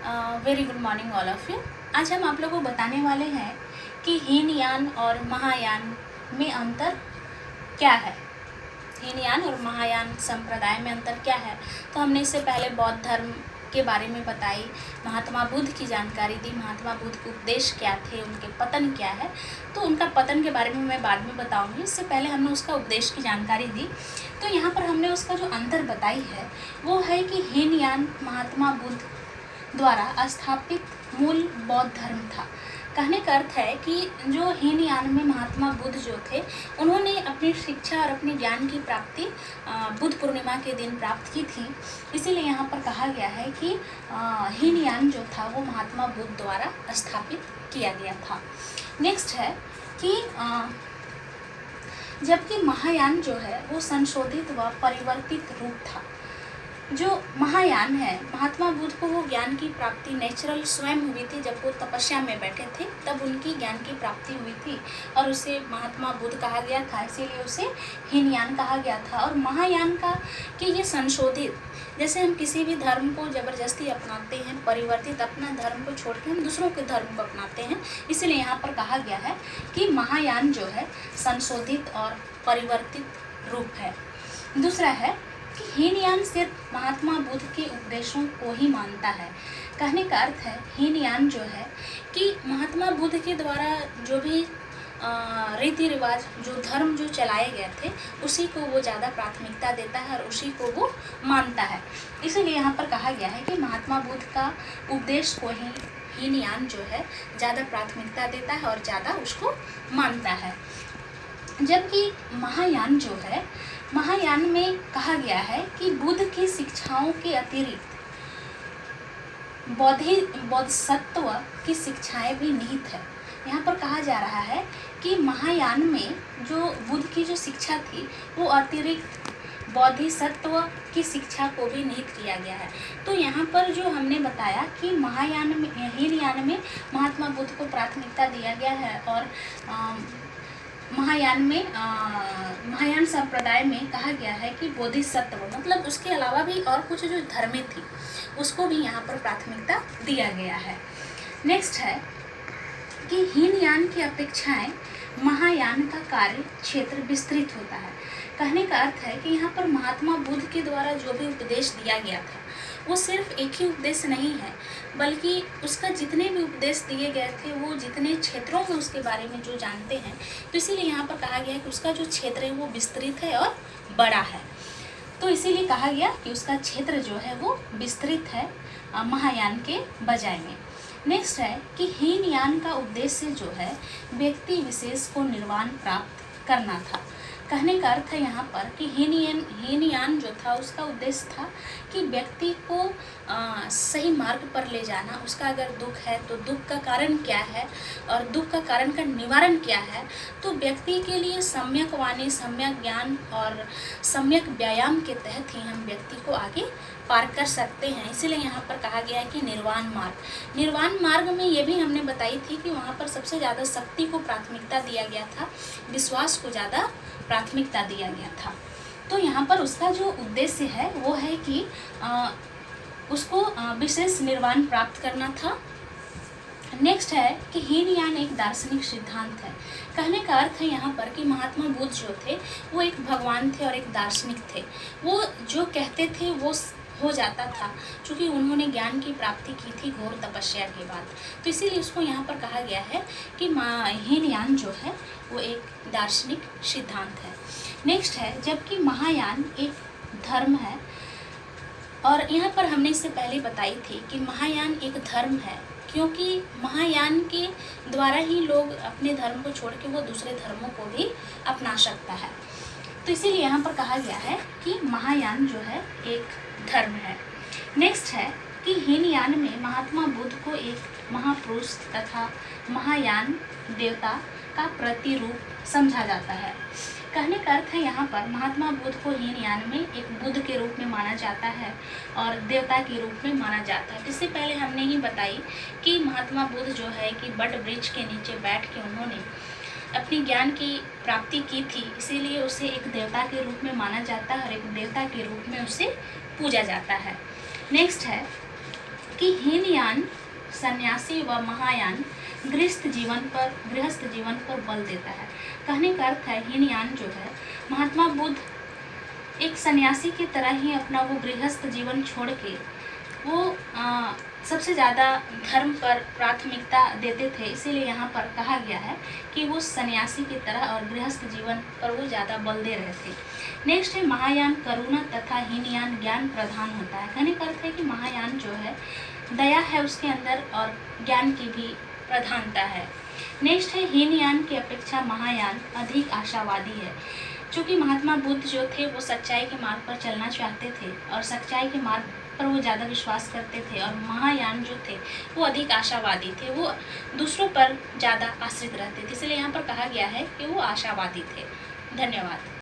Very good morning all of you. आज हम आप लोगों को बताने वाले हैं कि हीनयान और महायान में अंतर क्या है। हीनयान और महायान संप्रदाय में अंतर क्या है। तो हमने इससे पहले बौद्ध धर्म के बारे में बताई, महात्मा बुद्ध की जानकारी दी, महात्मा बुद्ध के उपदेश क्या थे, उनके पतन क्या है। तो उनका पतन के बारे में मैं बाद में बताऊंगी, इससे पहले हमने उसका उपदेश की जानकारी दी। तो यहाँ पर हमने उसका जो अंतर बताई है वो है कि हीनयान महात्मा बुद्ध द्वारा स्थापित मूल बौद्ध धर्म था। कहने का अर्थ है कि जो हीनयान में महात्मा बुद्ध जो थे उन्होंने अपनी शिक्षा और अपने ज्ञान की प्राप्ति बुद्ध पूर्णिमा के दिन प्राप्त की थी। इसीलिए यहाँ पर कहा गया है कि हीनयान जो था वो महात्मा बुद्ध द्वारा स्थापित किया गया था। नेक्स्ट है कि जबकि महायान जो है वो संशोधित व परिवर्तित रूप था। जो महायान है, महात्मा बुद्ध को वो ज्ञान की प्राप्ति नेचुरल स्वयं हुई थी। जब वो तपस्या में बैठे थे तब उनकी ज्ञान की प्राप्ति हुई थी और उसे महात्मा बुद्ध कहा गया था, इसीलिए उसे हीनयान कहा गया था। और महायान का कि ये संशोधित, जैसे हम किसी भी धर्म को ज़बरदस्ती अपनाते हैं, परिवर्तित अपना धर्म को छोड़ के हम दूसरों के धर्म को अपनाते हैं, इसीलिए यहाँ पर कहा गया है कि महायान जो है संशोधित और परिवर्तित रूप है। दूसरा है कि हीनयान सिर्फ महात्मा बुद्ध के उपदेशों को ही मानता है। कहने का अर्थ है हीनयान जो है कि महात्मा बुद्ध के द्वारा जो भी रीति रिवाज, जो धर्म जो चलाए गए थे उसी को वो ज़्यादा प्राथमिकता देता है और उसी को वो मानता है। इसीलिए यहाँ पर कहा गया है कि महात्मा बुद्ध का उपदेश को ही हीनयान जो है ज़्यादा प्राथमिकता देता है और ज़्यादा उसको मानता है। जबकि महायान जो है, महायान में कहा गया है कि बुद्ध की शिक्षाओं के अतिरिक्त बोधिसत्व की शिक्षाएं भी निहित है। यहाँ पर कहा जा रहा है कि महायान में जो बुद्ध की जो शिक्षा थी वो अतिरिक्त बोधिसत्व की शिक्षा को भी निहित किया गया है। तो यहाँ पर जो हमने बताया कि महायान में, हीनयान में महात्मा बुद्ध को प्राथमिकता दिया गया है और महायान में महायान संप्रदाय में कहा गया है कि बोधिसत्व मतलब उसके अलावा भी और कुछ जो धर्में थी उसको भी यहाँ पर प्राथमिकता दिया गया है। नेक्स्ट है कि हीनयान की अपेक्षाएं महायान का कार्य क्षेत्र विस्तृत होता है। कहने का अर्थ है कि यहाँ पर महात्मा बुद्ध के द्वारा जो भी उपदेश दिया गया था वो सिर्फ एक ही उपदेश नहीं है, बल्कि उसका जितने भी उपदेश दिए गए थे वो जितने क्षेत्रों में उसके बारे में जो जानते हैं, तो इसीलिए यहाँ पर कहा गया है कि उसका जो क्षेत्र है वो विस्तृत है और बड़ा है। तो इसीलिए कहा गया कि उसका क्षेत्र जो है वो विस्तृत है महायान के बजाय में। नेक्स्ट है कि हीनयान का उद्देश्य जो है व्यक्ति विशेष को निर्वाण प्राप्त करना था। कहने का अर्थ है यहाँ पर कि हीनयान जो था उसका उद्देश्य था कि व्यक्ति को सही मार्ग पर ले जाना। उसका अगर दुख है तो दुख का कारण क्या है और दुख का कारण का निवारण क्या है, तो व्यक्ति के लिए सम्यक वाणी, सम्यक ज्ञान और सम्यक व्यायाम के तहत ही हम व्यक्ति को आगे पार कर सकते हैं। इसीलिए यहाँ पर कहा गया है कि निर्वाण मार्ग में ये भी हमने बताई थी कि वहाँ पर सबसे ज़्यादा शक्ति को प्राथमिकता दिया गया था, विश्वास को ज़्यादा प्राथमिकता दिया गया था। तो यहाँ पर उसका जो उद्देश्य है वो है कि उसको विशेष निर्वाण प्राप्त करना था। नेक्स्ट है कि हीनयान एक दार्शनिक सिद्धांत है। कहने का अर्थ है यहाँ पर कि महात्मा बुद्ध जो थे वो एक भगवान थे और एक दार्शनिक थे। वो जो कहते थे वो हो जाता था, क्योंकि उन्होंने ज्ञान की प्राप्ति की थी घोर तपस्या के बाद। तो इसीलिए उसको यहाँ पर कहा गया है कि हीनयान जो है वो एक दार्शनिक सिद्धांत है। नेक्स्ट है जबकि महायान एक धर्म है, और यहाँ पर हमने इससे पहले बताई थी कि महायान एक धर्म है, क्योंकि महायान के द्वारा ही लोग अपने धर्म को छोड़ के वो दूसरे धर्मों को भी अपना सकता है। तो इसीलिए यहाँ पर कहा गया है कि महायान जो है एक धर्म है। नेक्स्ट है कि हीनयान में महात्मा बुद्ध को एक महापुरुष तथा महायान देवता का प्रतिरूप समझा जाता है। कहने का अर्थ है यहाँ पर महात्मा बुद्ध को हीनयान में एक बुद्ध के रूप में माना जाता है और देवता के रूप में माना जाता है। इससे पहले हमने ही बताई कि महात्मा बुद्ध जो है कि बट वृक्ष के नीचे बैठ के उन्होंने अपनी ज्ञान की प्राप्ति की थी, इसीलिए उसे एक देवता के रूप में माना जाता है और एक देवता के रूप में उसे पूजा जाता है। नेक्स्ट है कि हीनयान सन्यासी व महायान गृहस्थ जीवन पर बल देता है। कहने का अर्थ है हीनयान जो है, महात्मा बुद्ध एक सन्यासी की तरह ही अपना वो गृहस्थ जीवन छोड़ के वो सबसे ज़्यादा धर्म पर प्राथमिकता देते थे, इसीलिए यहाँ पर कहा गया है कि वो सन्यासी की तरह और गृहस्थ जीवन पर वो ज़्यादा बल दे रहे थे। नेक्स्ट है महायान करुणा तथा हीनयान ज्ञान प्रधान होता है। कहने का अर्थ है कि महायान जो है दया है उसके अंदर और ज्ञान की भी प्रधानता है। नेक्स्ट है हीनयान की अपेक्षा महायान अधिक आशावादी है। चूँकि महात्मा बुद्ध जो थे वो सच्चाई के मार्ग पर चलना चाहते थे और सच्चाई के मार्ग पर वो ज़्यादा विश्वास करते थे, और महायान जो थे वो अधिक आशावादी थे, वो दूसरों पर ज़्यादा आश्रित रहते थे, इसलिए यहाँ पर कहा गया है कि वो आशावादी थे। धन्यवाद।